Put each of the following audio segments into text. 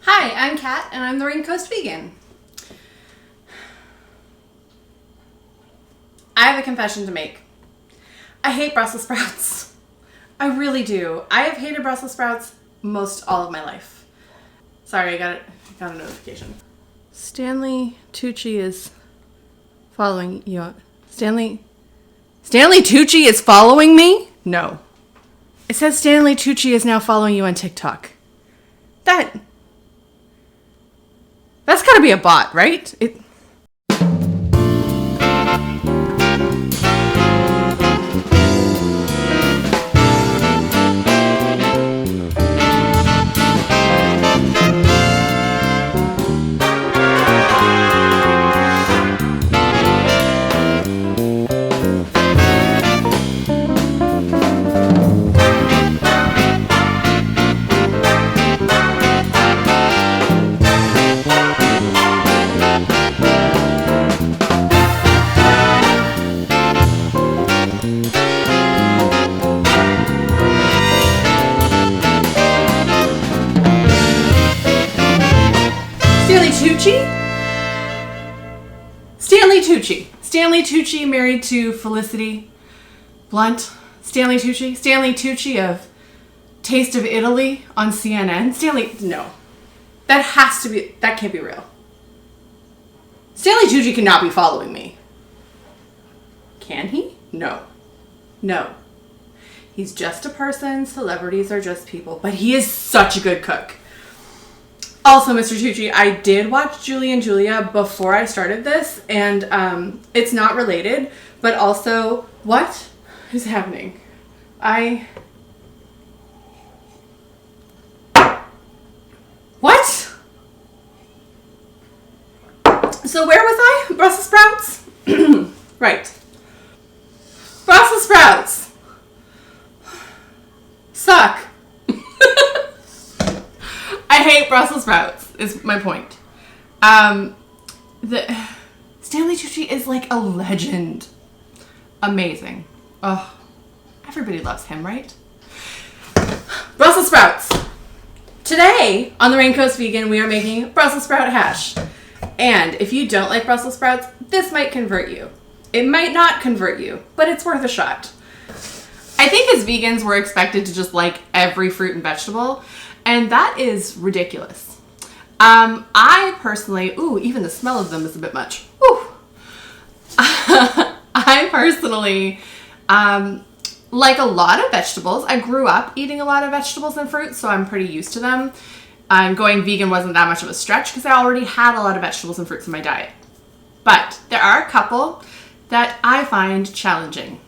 Hi, I'm Kat, and I'm the Rain Coast Vegan. I have a confession to make. I hate Brussels sprouts. I really do. I have hated Brussels sprouts most all of my life. Sorry, I got a notification. Stanley Tucci is following you. Stanley Tucci is following me? No. It says Stanley Tucci is now following you on TikTok. That's gotta be a bot, right? Stanley Tucci married to Felicity Blunt. Stanley Tucci of Taste of Italy on CNN. No. That can't be real. Stanley Tucci cannot be following me. Can he? No. He's just a person. Celebrities are just people. But he is such a good cook. Also, Mr. Tucci, I did watch Julie and Julia before I started this, and it's not related, but also, what is happening? What? So where was I? Brussels sprouts? Right. Brussels sprouts suck. I hate Brussels sprouts, is my point. Stanley Tucci is like a legend. Amazing. Oh, everybody loves him, right? Brussels sprouts. Today, on the Rain Coast Vegan, we are making Brussels sprout hash. And if you don't like Brussels sprouts, this might convert you. It might not convert you, but it's worth a shot. I think as vegans, we're expected to just like every fruit and vegetable. And that is ridiculous. I personally, even the smell of them is a bit much. I personally like a lot of vegetables. I grew up eating a lot of vegetables and fruits, so I'm pretty used to them. Going vegan wasn't that much of a stretch because I already had a lot of vegetables and fruits in my diet. But there are a couple that I find challenging.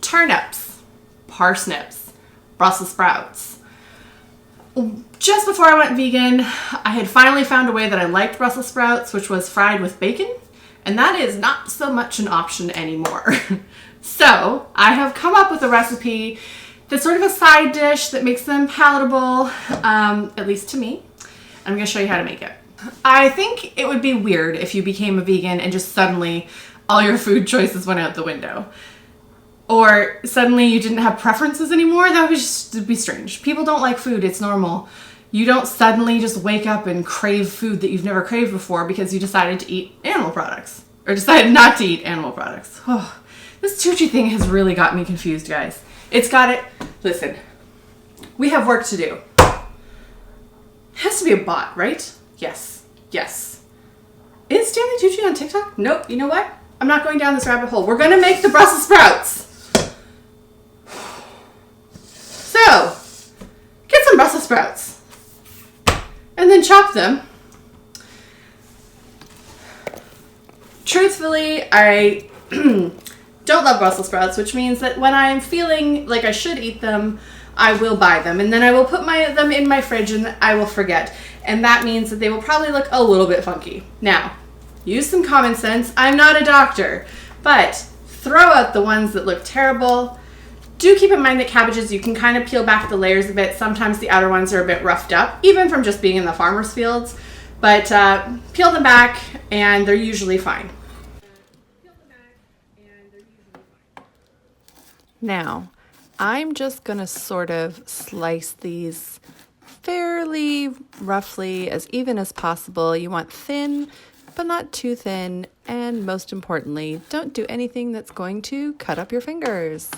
Turnips, parsnips, Brussels sprouts. Just before I went vegan, I had finally found a way that I liked Brussels sprouts, which was fried with bacon, and that is not so much an option anymore. So I have come up with a recipe that's sort of a side dish that makes them palatable, at least to me. I'm going to show you how to make it. I think it would be weird if you became a vegan and just suddenly all your food choices went out the window. Or suddenly you didn't have preferences anymore. That would just be strange. People don't like food. It's normal. You don't suddenly just wake up and crave food that you've never craved before because you decided to eat animal products. Or decided not to eat animal products. Oh, this Tucci thing has really got me confused, guys. Listen, we have work to do. It has to be a bot, right? Yes. Is Stanley Tucci on TikTok? Nope. You know what? I'm not going down this rabbit hole. We're going to make the Brussels sprouts. So, get some Brussels sprouts and then chop them. Truthfully, I don't love Brussels sprouts, which means that when I'm feeling like I should eat them, I will buy them. And then I will put them in my fridge and I will forget. And that means that they will probably look a little bit funky. Now, use some common sense. I'm not a doctor, but throw out the ones that look terrible. Do keep in mind that cabbages, you can kind of peel back the layers a bit. Sometimes the outer ones are a bit roughed up, even from just being in the farmer's fields. But peel them back, and they're usually fine. Now, I'm just going to sort of slice these fairly roughly as even as possible. You want thin, but not too thin. And most importantly, don't do anything that's going to cut up your fingers.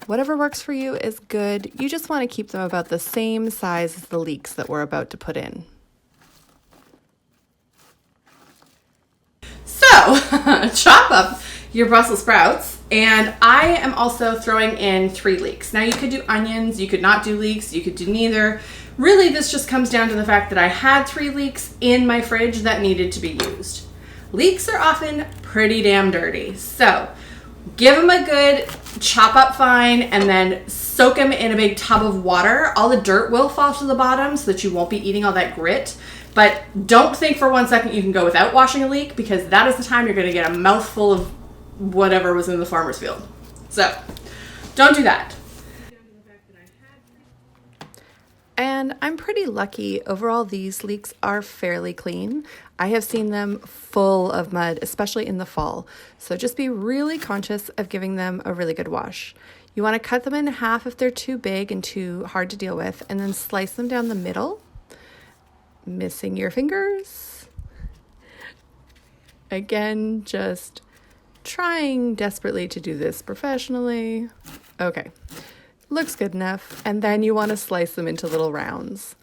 Whatever works for you is good. You just want to keep them about the same size as the leeks that we're about to put in. So, chop up your Brussels sprouts, and I am also throwing in 3 leeks. Now you could do onions, you could not do leeks, you could do neither. Really, this just comes down to the fact that I had 3 leeks in my fridge that needed to be used. Leeks are often pretty damn dirty, so give them a good chop up fine and then soak them in a big tub of water. All the dirt will fall to the bottom so that you won't be eating all that grit. But don't think for 1 second you can go without washing a leek, because that is the time you're going to get a mouthful of whatever was in the farmer's field. So don't do that. And I'm pretty lucky. Overall, these leeks are fairly clean. I have seen them full of mud, especially in the fall. So just be really conscious of giving them a really good wash. You want to cut them in half if they're too big and too hard to deal with, and then slice them down the middle, missing your fingers. Again, just trying desperately to do this professionally. Okay. Looks good enough, and then you want to slice them into little rounds.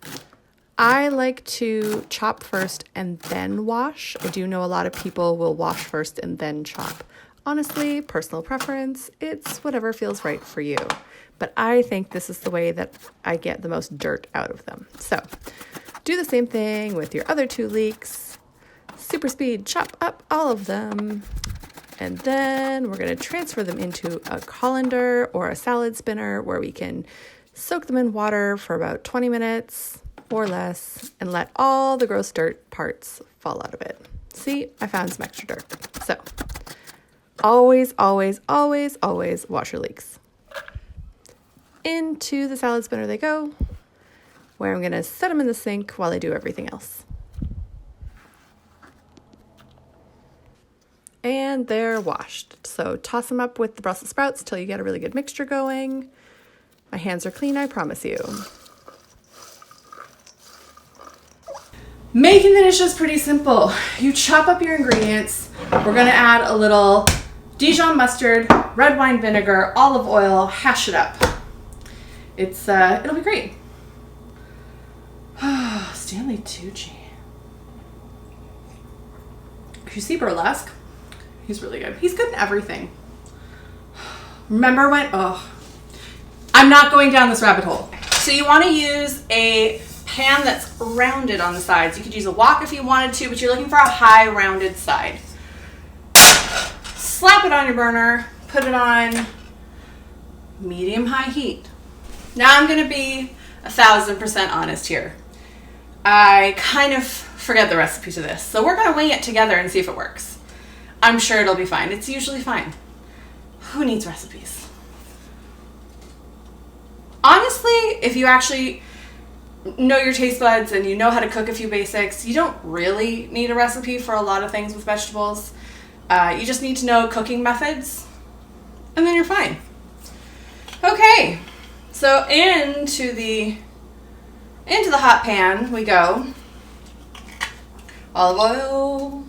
I like to chop first and then wash. I do know a lot of people will wash first and then chop. Honestly, personal preference, it's whatever feels right for you. But I think this is the way that I get the most dirt out of them. So do the same thing with your other 2 leeks. Super speed, chop up all of them. And then we're going to transfer them into a colander or a salad spinner where we can soak them in water for about 20 minutes or less and let all the gross dirt parts fall out of it. See, I found some extra dirt. So always, always, always, always wash your leeks. Into the salad spinner they go, where I'm going to set them in the sink while I do everything else. And they're washed. So toss them up with the Brussels sprouts till you get a really good mixture going. My hands are clean, I promise you. Making the dish is pretty simple. You chop up your ingredients. We're gonna add a little Dijon mustard, red wine vinegar, olive oil, hash it up. It'll be great. Stanley Tucci. If you see Burlesque, he's really good. He's good in everything. Remember when, I'm not going down this rabbit hole. So you want to use a pan that's rounded on the sides. You could use a wok if you wanted to, but you're looking for a high rounded side. Slap it on your burner, put it on medium-high heat. Now I'm going to be 1,000% honest here. I kind of forget the recipe to this, so we're going to wing it together and see if it works. I'm sure it'll be fine. It's usually fine. Who needs recipes? Honestly, if you actually know your taste buds and you know how to cook a few basics, you don't really need a recipe for a lot of things with vegetables. You just need to know cooking methods, and then you're fine. Okay, so into the hot pan we go. Olive oil.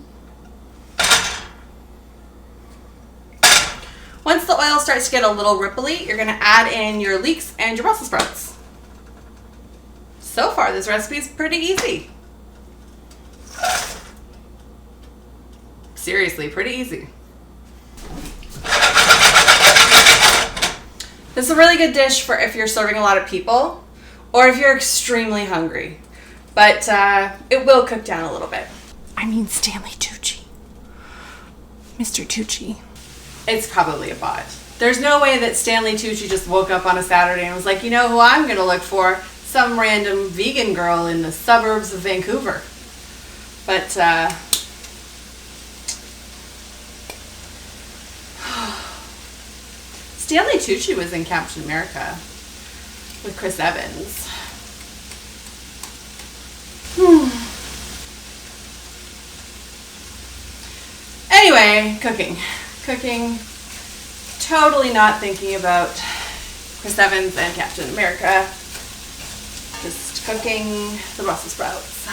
Once the oil starts to get a little ripply, you're going to add in your leeks and your Brussels sprouts. So far, this recipe is pretty easy. Seriously, pretty easy. This is a really good dish for if you're serving a lot of people or if you're extremely hungry. But it will cook down a little bit. I mean Stanley Tucci. Mr. Tucci. It's probably a bot. There's no way that Stanley Tucci just woke up on a Saturday and was like, you know who I'm going to look for? Some random vegan girl in the suburbs of Vancouver. But, Stanley Tucci was in Captain America with Chris Evans. Anyway, cooking. Totally not thinking about Chris Evans and Captain America. Just cooking the Brussels sprouts.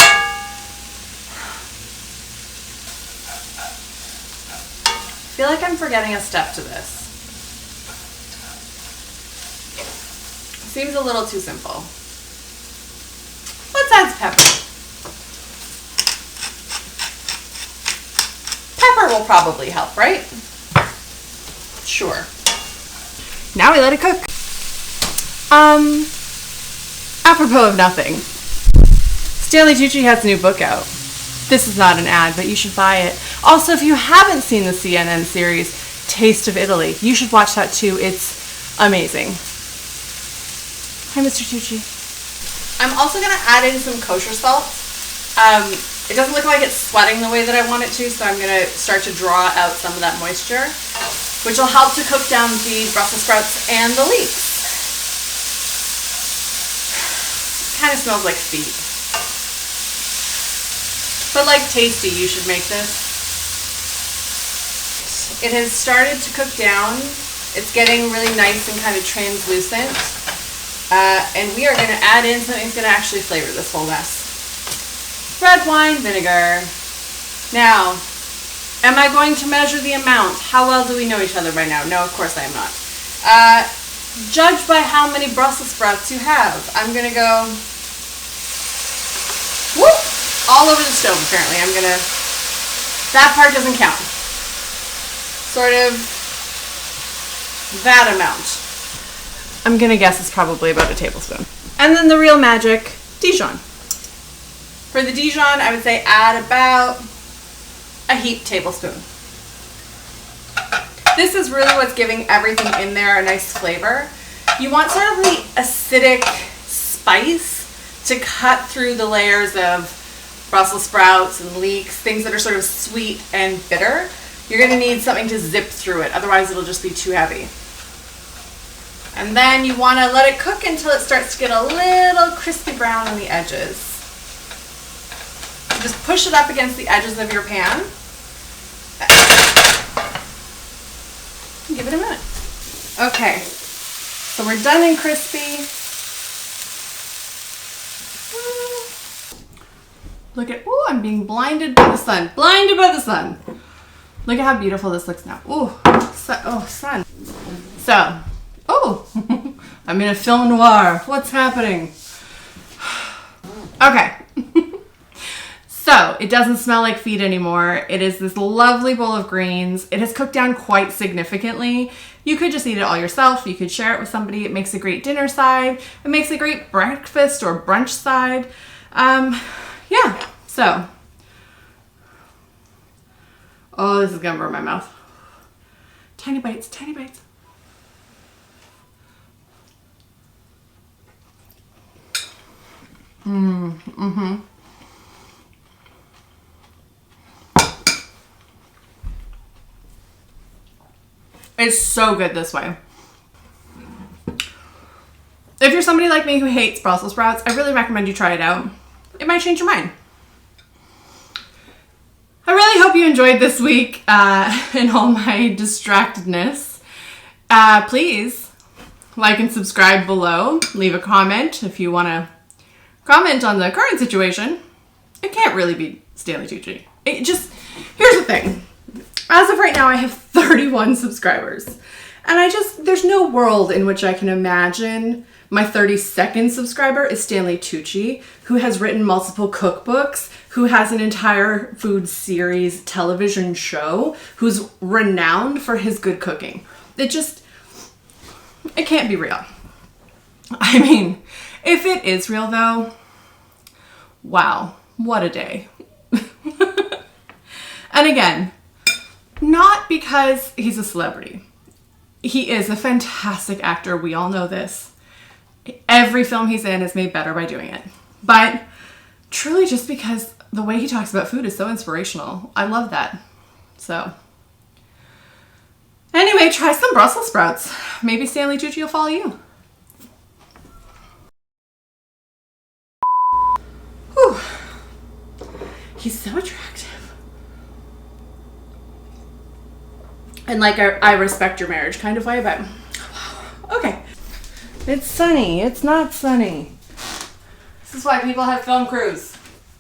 I feel like I'm forgetting a step to this. Seems a little too simple. Let's add pepper. Pepper will probably help, right? Sure. Now we let it cook. Apropos of nothing, Stanley Tucci has a new book out. This is not an ad, but you should buy it. Also, if you haven't seen the CNN series, Taste of Italy, you should watch that too. It's amazing. Hi, Mr. Tucci. I'm also going to add in some kosher salt. It doesn't look like it's sweating the way that I want it to, so I'm going to start to draw out some of that moisture, which will help to cook down the Brussels sprouts and the leeks. Kind of smells like feet. But like tasty, you should make this. It has started to cook down. It's getting really nice and kind of translucent. And we are going to add in something that's going to actually flavor this whole mess. Red wine vinegar. Now, am I going to measure the amount? How well do we know each other by now? No, of course I am not. Judge by how many Brussels sprouts you have. I'm going to go whoop, all over the stove, apparently. That part doesn't count. Sort of that amount. I'm going to guess it's probably about a tablespoon. And then the real magic, Dijon. For the Dijon, I would say add about a heaped tablespoon. This is really what's giving everything in there a nice flavor. You want sort of the acidic spice to cut through the layers of Brussels sprouts and leeks, things that are sort of sweet and bitter. You're going to need something to zip through it, otherwise it'll just be too heavy. And then you want to let it cook until it starts to get a little crispy brown on the edges. So just push it up against the edges of your pan. Give it a minute. Okay, so we're done and crispy. Look at, ooh, I'm being blinded by the sun. Blinded by the sun. Look at how beautiful this looks now. Ooh, sun. So, oh, I'm in a film noir. What's happening? Okay. So, it doesn't smell like feet anymore. It is this lovely bowl of greens. It has cooked down quite significantly. You could just eat it all yourself. You could share it with somebody. It makes a great dinner side. It makes a great breakfast or brunch side. Yeah, so. Oh, this is gonna burn my mouth. Tiny bites, tiny bites. Mm-hmm. It's so good this way. If you're somebody like me who hates Brussels sprouts, I really recommend you try it out. It might change your mind. I really hope you enjoyed this week in all my distractedness. Please like and subscribe below. Leave a comment if you want to comment on the current situation. It can't really be Stanley Tucci. Here's the thing. As of right now, I have 31 subscribers. And there's no world in which I can imagine my 32nd subscriber is Stanley Tucci, who has written multiple cookbooks, who has an entire food series television show, who's renowned for his good cooking. It can't be real. I mean, if it is real though, wow, what a day. And again, not because he's a celebrity. He is a fantastic actor. We all know this. Every film he's in is made better by doing it. But truly just because the way he talks about food is so inspirational. I love that. So anyway, try some Brussels sprouts. Maybe Stanley Tucci will follow you. Whew. He's so attractive. And like I respect your marriage kind of way, but okay. It's sunny. It's not sunny. This is why people have film crews.